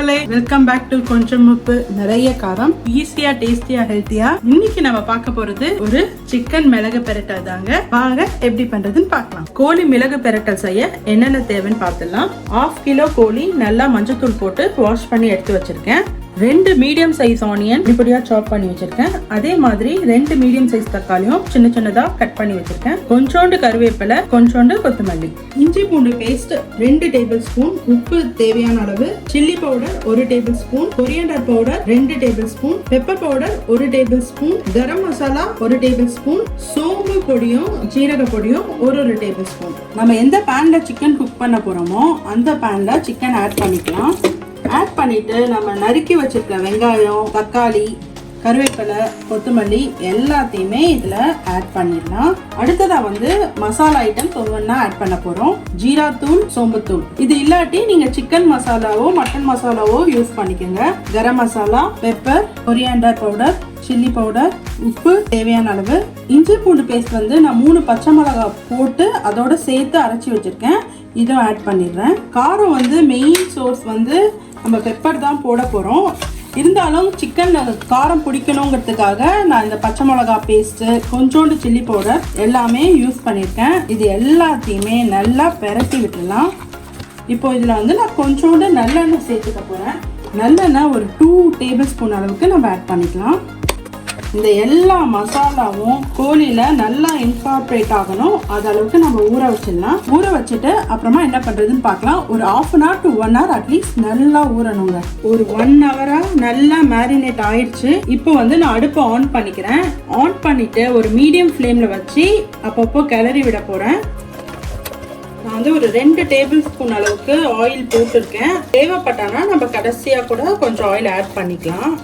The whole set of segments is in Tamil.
மக்களே, வெல்கம் பேக் டு கொஞ்சம் உப்பு நிறைய காரம். ஈஸியா டேஸ்டியா ஹெல்த்தியா இன்னைக்கு நம்ம பார்க்க போறது ஒரு சிக்கன் மிளகு பெரட்டல் தாங்க. வாங்க எப்படி பண்றதுன்னு பார்க்கலாம். கோழி மிளகு பெரட்டல் செய்ய என்னென்ன தேவைன்னு பார்த்துடலாம். 1/2 கிலோ கோழி நல்லா மஞ்சத்தூள் போட்டு வாஷ் பண்ணி எடுத்து வச்சிருக்கேன். 2 மீடியம் சைஸ் ஆனியன் இப்படியா சாப் பண்ணி வச்சிருக்கேன். அதே மாதிரி 2 மீடியம் சைஸ் தக்காளியும் சின்ன சின்னதா கட் பண்ணி வச்சிருக்கேன். கொஞ்சோண்டு கருவேப்பிலை, கொஞ்சோண்டு கொத்தமல்லி, இஞ்சி பூண்டு பேஸ்ட் 2 டேபிள் ஸ்பூன், உப்பு தேவையான அளவு, chilli powder 1 table spoon, coriander powder 2 table spoon, pepper powder 1 table spoon, garam masala 1 table spoon, சோம்பு பொடியும் ஜீரக பொடியும் 1 டேபிள் ஸ்பூன். நம்ம எந்த பேன்ல சிக்கன் குக் பண்ண போறோமோ அந்த பேன்ல சிக்கன் ஆட் பண்ணிக்கலாம். ஆட் பண்ணிட்டு நம்ம நறுக்கி வச்சிருக்க வெங்காயம், தக்காளி, கருவேப்பிலை, கொத்தமல்லி எல்லாத்தையுமே இதுல ஆட் பண்ணிடலாம். அடுத்ததா மசாலா ஐட்டம் ஒவ்வொன்றா ஆட் பண்ண போறோம். ஜீரா தூள், சோம்புத்தூள். இது இல்லாட்டி நீங்க சிக்கன் மசாலாவோ மட்டன் மசாலாவோ யூஸ் பண்ணிக்கோங்க. Garam masala, pepper, coriander powder, chilli powder, உப்பு தேவையான அளவு. இஞ்சி பூண்டு பேஸ்ட் நான் 3 பச்சை மிளகாய் போட்டு அதோட சேர்த்து அரைச்சி வச்சிருக்கேன். இதுவும் ஆட் பண்ணிடுறேன். காரம் மெயின் சோர்ஸ் நம்ம பெப்பர் தான் போட போறோம். இருந்தாலும் சிக்கன் காரம் பிடிக்கணுங்கிறதுக்காக நான் இந்த பச்சை மிளகா பேஸ்ட், கொஞ்சோண்டு சில்லி பவுடர் எல்லாமே யூஸ் பண்ணியிருக்கேன். இது எல்லாத்தையுமே நல்லா பெரட்டி விட்டுடலாம். இப்போ இதில் நான் கொஞ்சோண்டு நல்லெண்ணெய் சேர்த்துக்க போறேன். நல்லெண்ணெய் ஒரு 2 டேபிள் ஸ்பூன் அளவுக்கு நம்ம ஆட் பண்ணிக்கலாம். இந்த எல்லா மசாலாவும் கோழியில நல்லா இன்கார்பரேட் ஆகணும். அது அளவுக்கு நம்ம ஊற வச்சிடலாம். ஊற வச்சுட்டு அப்புறமா என்ன பண்றதுன்னு பார்க்கலாம். ஒரு 1/2 hour to 1 hour அட்லீஸ்ட் நல்லா ஊறணுங்க. ஒரு 1 hour நல்லா மேரினேட் ஆயிடுச்சு. இப்போ நான் அடுப்பை ஆன் பண்ணிக்கிறேன். ஆன் பண்ணிட்டு ஒரு மீடியம் ஃப்ளேம்ல வச்சு அப்பப்போ கிளறி விட போறேன். நான் ஒரு 2 டேபிள் ஸ்பூன் அளவுக்கு ஆயில் போட்டிருக்கேன். தேவைப்பட்டானா நம்ம கடைசியா கூட கொஞ்சம் ஆயில் ஆட் பண்ணிக்கலாம்.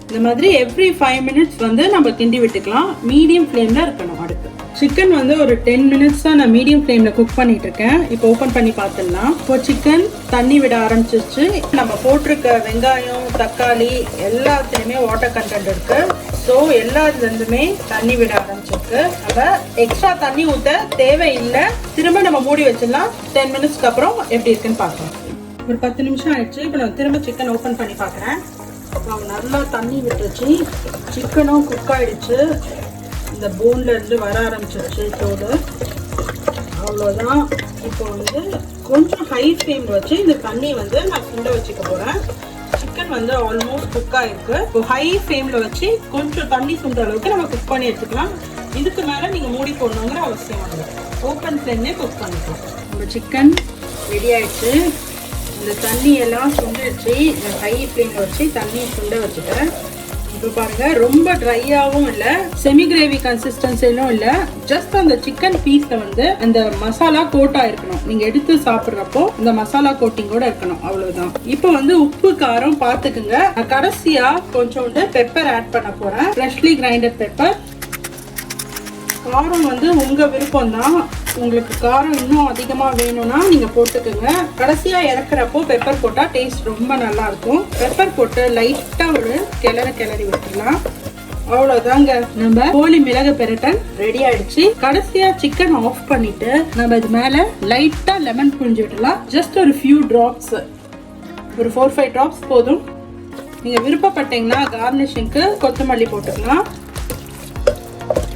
இந்த மாதிரி எவ்ரி 5 minutes நம்ம கிண்டி விட்டுக்கலாம். மீடியம் ஃப்ளேம்ல இருக்கணும். அடுத்து சிக்கன் ஒரு 10 minutes நான் மீடியம் ஃப்ளேம்ல குக் பண்ணிட்டு இருக்கேன். இப்போ ஓபன் பண்ணி பார்த்துடலாம். இப்போ சிக்கன் தண்ணி விட ஆரம்பிச்சிருச்சு. நம்ம போட்டிருக்க வெங்காயம், தக்காளி எல்லாத்துலயுமே வாட்டர் கண்டென்ட் இருக்கு. ஸோ எல்லாத்துலேருந்துமே தண்ணி விட ஆரம்பிச்சிருக்கு. நம்ம எக்ஸ்ட்ரா தண்ணி ஊற்ற தேவையில்லை. திரும்ப நம்ம மூடி வச்சிடலாம். 10 minutesக்கு அப்புறம் எப்படி இருக்குன்னு பார்க்கலாம். ஒரு 10 நிமிஷம் ஆயிடுச்சு. இப்போ நான் திரும்ப சிக்கன் ஓபன் பண்ணி பார்க்குறேன். நல்லா தண்ணி விட்டுருச்சு. சிக்கனும் குக் ஆயிடுச்சு. இந்த போன்ல இருந்து வர ஆரம்பிச்சிருச்சு தோடு. அவ்வளோதான். இப்போ கொஞ்சம் ஹை ஃப்ளேம் வச்சு இந்த தண்ணி நான் சுண்ட வச்சுக்க போறேன். சிக்கன் ஆல்மோஸ்ட் குக் ஆயிருக்கு. இப்போ ஹை ஃப்ளேம்ல வச்சு கொஞ்சம் தண்ணி சுண்ட அளவுக்கு நம்ம குக் பண்ணி எடுத்துக்கலாம். இதுக்கு மேல நீங்க மூடி போடணுங்கிற அவசியம் இல்லை. ஓப்பன் ஃப்ளேம்லேயே குக் பண்ணிக்கலாம். நம்ம சிக்கன் ரெடி ஆயிடுச்சு. இந்த தண்ணி எல்லாம் சுண்டிடுச்சு. ஹை ஃப்ளேம்ல வச்சு தண்ணி சுண்ட வச்சுட்டேன். இப்போ பாருங்க, ரொம்ப ட்ரையாகவும் இல்லை, செமி கிரேவி கன்சிஸ்டன்சிலும் இல்லை. ஜஸ்ட் அந்த சிக்கன் பீஸ்ல அந்த மசாலா கோட்டா இருக்கணும். நீங்க எடுத்து சாப்பிட்றப்போ இந்த மசாலா கோட்டிங்கோட இருக்கணும். அவ்வளவுதான். இப்போ உப்பு காரம் பார்த்துக்குங்க. கடைசியா கொஞ்சோண்டு பெப்பர் ஆட் பண்ண போறேன். Freshly grinded pepper. காரம் உங்க விருப்பம் தான். உங்களுக்கு காரம் இன்னும் அதிகமா வேணும்னா நீங்க போட்டுக்கோங்க. கடைசியா இறக்குறப்போ பெப்பர் போட்டா டேஸ்ட் ரொம்ப நல்லா இருக்கும். பெப்பர் போட்டு லைட்டா ஒரு கிளறி விட்டுடலாம். அவ்வளவுதாங்க, நம்ம கோழி மிளகு பெரட்டல் ரெடி ஆயிடுச்சு. கடைசியா சிக்கன் ஆஃப் பண்ணிட்டு நம்ம இது மேல லைட்டா லெமன் புழிஞ்சு விடலாம். ஜஸ்ட் ஒரு ஃபியூ டிராப்ஸ், ஒரு 4-5 டிராப்ஸ் போதும். நீங்க விருப்பப்பட்டீங்கன்னா கார்னிஷிங்க்கு கொத்தமல்லி போட்டுக்கலாம்.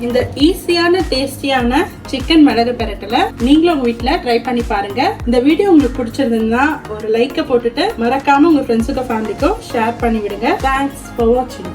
இந்த ஈஸியான டேஸ்டியான சிக்கன் மிளகு பெரட்டலை நீங்களும் உங்க வீட்டுல ட்ரை பண்ணி பாருங்க. இந்த வீடியோ உங்களுக்கு பிடிச்சிருந்ததுன்னா ஒரு லைக்கை போட்டுட்டு மறக்காம உங்க ஃப்ரெண்ட்ஸுக்கும் ஃபேமிலிக்கும் ஷேர் பண்ணி விடுங்க. தேங்க்ஸ் ஃபார் வாட்சிங்.